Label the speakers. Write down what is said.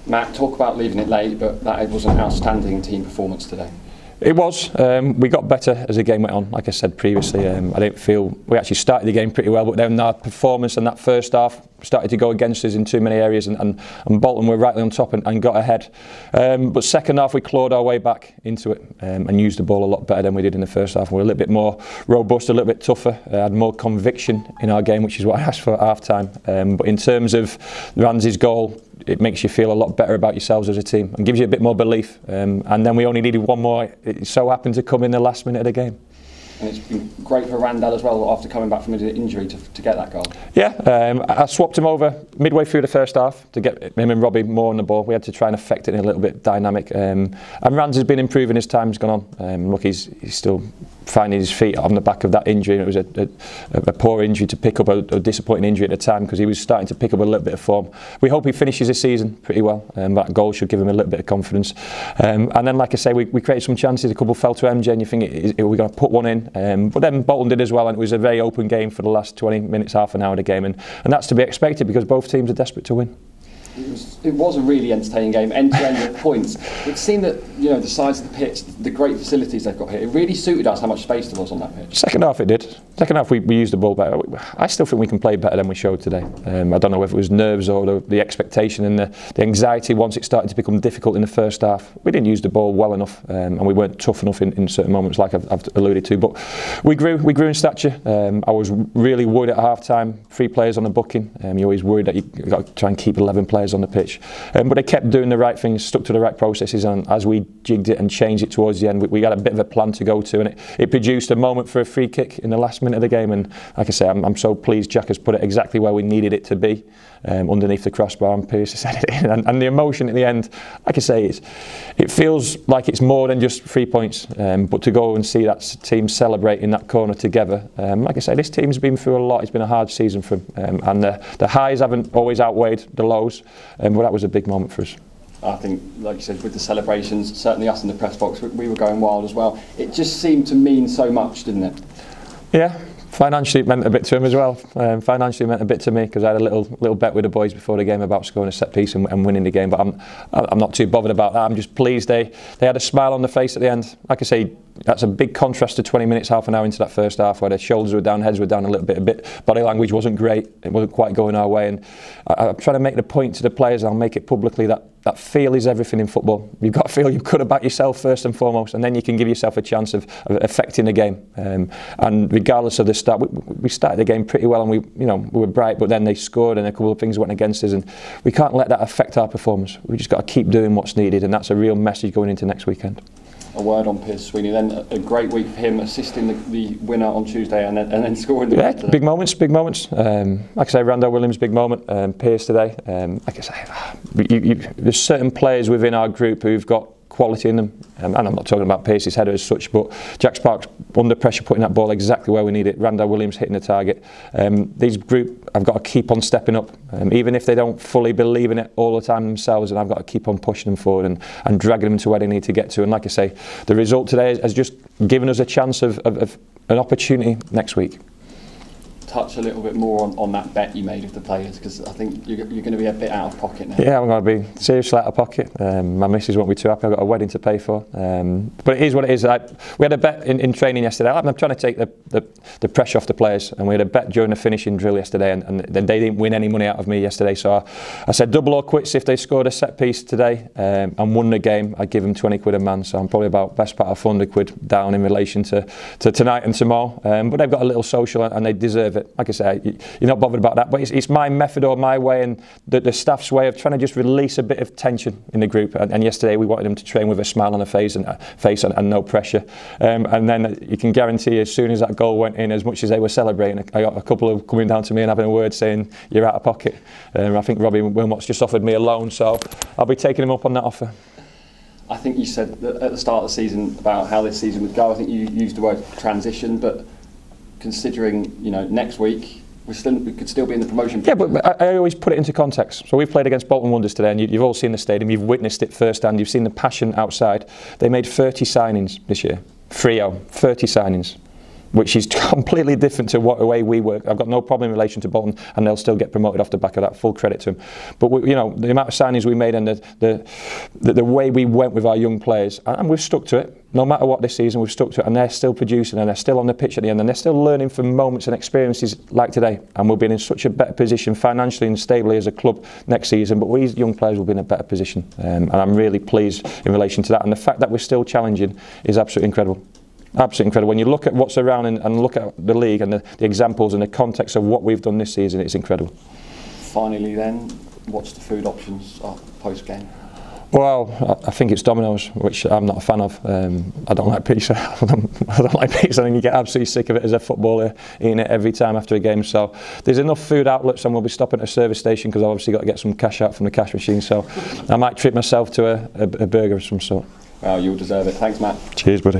Speaker 1: Matt, talk about leaving it late, but that was an outstanding team performance today.
Speaker 2: It was. We got better as the game went on. Like I said previously, I didn't feel we actually started the game pretty well, but then our performance in that first half started to go against us in too many areas, and Bolton were rightly on top and got ahead. But second half we clawed our way back into it and used the ball a lot better than we did in the first half. We were a little bit more robust, a little bit tougher, had more conviction in our game, which is what I asked for at half time. But in terms of Ramsey's goal, it makes you feel a lot better about yourselves as a team and gives you a bit more belief. And then we only needed one more. It so happened to come in the last minute of the game.
Speaker 1: And it's been great for Randall as well after coming back from an injury to get that goal.
Speaker 2: Yeah, I swapped him over midway through the first half to get him and Robbie more on the ball. We had to try and affect it in a little bit dynamic. And Rand's has been improving as time's gone on. Look, he's still finding his feet on the back of that injury. It was a poor injury to pick up, a disappointing injury at the time, because he was starting to pick up a little bit of form. We hope he finishes this season pretty well. That goal should give him a little bit of confidence. And then, like I say, we created some chances. A couple fell to MJ, and you think, are we going to put one in? But then Bolton did as well, and it was a very open game for the last 20 minutes, half an hour of the game, and that's to be expected because both teams are desperate to win.
Speaker 1: It was a really entertaining game, end to end at points. It seemed that, you know, the size of the pitch, the great facilities they've got here, it really suited us how much space there was on that pitch.
Speaker 2: Second half it did. Second half we used the ball better. I still think we can play better than we showed today. I don't know if it was nerves or the expectation and the anxiety once it started to become difficult in the first half. We didn't use the ball well enough, and we weren't tough enough in certain moments, like I've alluded to. But we grew in stature. I was really worried at half time. 3 players on the booking. You're always worried that you've got to try and keep 11 players on the pitch. But they kept doing the right things, stuck to the right processes, and as we jigged it and changed it towards the end, we had a bit of a plan to go to, and it produced a moment for a free kick in the last minute of the game. And like I say, I'm so pleased Jack has put it exactly where we needed it to be, underneath the crossbar, and Pierce has set it in. And the emotion at the end, like I say, it feels like it's more than just 3 points, but to go and see that team celebrate in that corner together, like I say, this team's been through a lot. It's been a hard season for them, and the highs haven't always outweighed the lows, but that was a big moment for us.
Speaker 1: I think, like you said, with the celebrations, certainly us in the press box, we were going wild as well. It just seemed to mean so much, didn't it? Yeah.
Speaker 2: Financially, it meant a bit to him as well. Financially, it meant a bit to me, because I had a little bet with the boys before the game about scoring a set piece and winning the game. But I'm not too bothered about that. I'm just pleased they had a smile on their face at the end. Like I say, that's a big contrast to 20 minutes, half an hour into that first half, where their shoulders were down, heads were down a little bit. Body language wasn't great. It wasn't quite going our way. And I'm trying to make the point to the players, and I'll make it publicly, that feel is everything in football. You've got to feel you've got about yourself first and foremost, and then you can give yourself a chance of affecting the game. And regardless of the start, we started the game pretty well, and we were bright, but then they scored and a couple of things went against us, and we can't let that affect our performance. We just got to keep doing what's needed, and that's a real message going into next weekend.
Speaker 1: A word on Piers Sweeney then, a great week for him, assisting the winner on Tuesday and then scoring the
Speaker 2: winner today. Big moments. Like I say, Randall Williams, big moment. Piers today. Like I say, there's certain players within our group who've got quality in them, and I'm not talking about Pierce's header as such, but Jack Sparks under pressure putting that ball exactly where we need it. Randall Williams hitting the target. These group have got to keep on stepping up, even if they don't fully believe in it all the time themselves, and I've got to keep on pushing them forward and dragging them to where they need to get to. And like I say, the result today has just given us a chance of an opportunity next week.
Speaker 1: Touch a little bit more on that bet you made with the players, because I think you're going to be a bit out of pocket now. Yeah,
Speaker 2: I'm going to be seriously out of pocket. My missus won't be too happy. I've got a wedding to pay for, but it is what it is. We had a bet in training yesterday. I'm trying to take the pressure off the players, and we had a bet during the finishing drill yesterday, and they didn't win any money out of me yesterday. So I said double or quits if they scored a set piece today and won the game. I'd give them 20 quid a man. So I'm probably about best part of 400 quid down in relation to tonight and tomorrow. But they've got a little social, and they deserve it. Like I say, you're not bothered about that, but it's my method or my way, and the staff's way of trying to just release a bit of tension in the group. And yesterday we wanted them to train with a smile on their face and no pressure. And then you can guarantee, as soon as that goal went in, as much as they were celebrating, I got a couple of coming down to me and having a word saying you're out of pocket. I think Robbie Wilmot's just offered me a loan, so I'll be taking him up on that offer.
Speaker 1: I think you said at the start of the season about how this season would go. I think you used the word transition, but considering, next week we could still be in the promotion.
Speaker 2: Yeah, but I always put it into context. So we've played against Bolton Wanderers today, and you've all seen the stadium, you've witnessed it firsthand, you've seen the passion outside. They made 30 signings this year, 30 signings. which is completely different to the way we work. I've got no problem in relation to Bolton, and they'll still get promoted off the back of that. Full credit to them. But you know, the amount of signings we made and the way we went with our young players, and we've stuck to it. No matter what this season, we've stuck to it, and they're still producing, and they're still on the pitch at the end, and they're still learning from moments and experiences like today. And we'll be in such a better position financially and stably as a club next season. But these young players will be in a better position, and I'm really pleased in relation to that. And the fact that we're still challenging is absolutely incredible. Absolutely incredible. When you look at what's around and look at the league and the examples and the context of what we've done this season, it's incredible.
Speaker 1: Finally then, what's the food options post-game?
Speaker 2: Well, I think it's Domino's, which I'm not a fan of. I don't like pizza. I don't like pizza. I think you get absolutely sick of it as a footballer, eating it every time after a game. So there's enough food outlets, and we'll be stopping at a service station because I've obviously got to get some cash out from the cash machine. So I might treat myself to a burger of some sort.
Speaker 1: Well, you'll deserve it. Thanks, Matt.
Speaker 2: Cheers, buddy.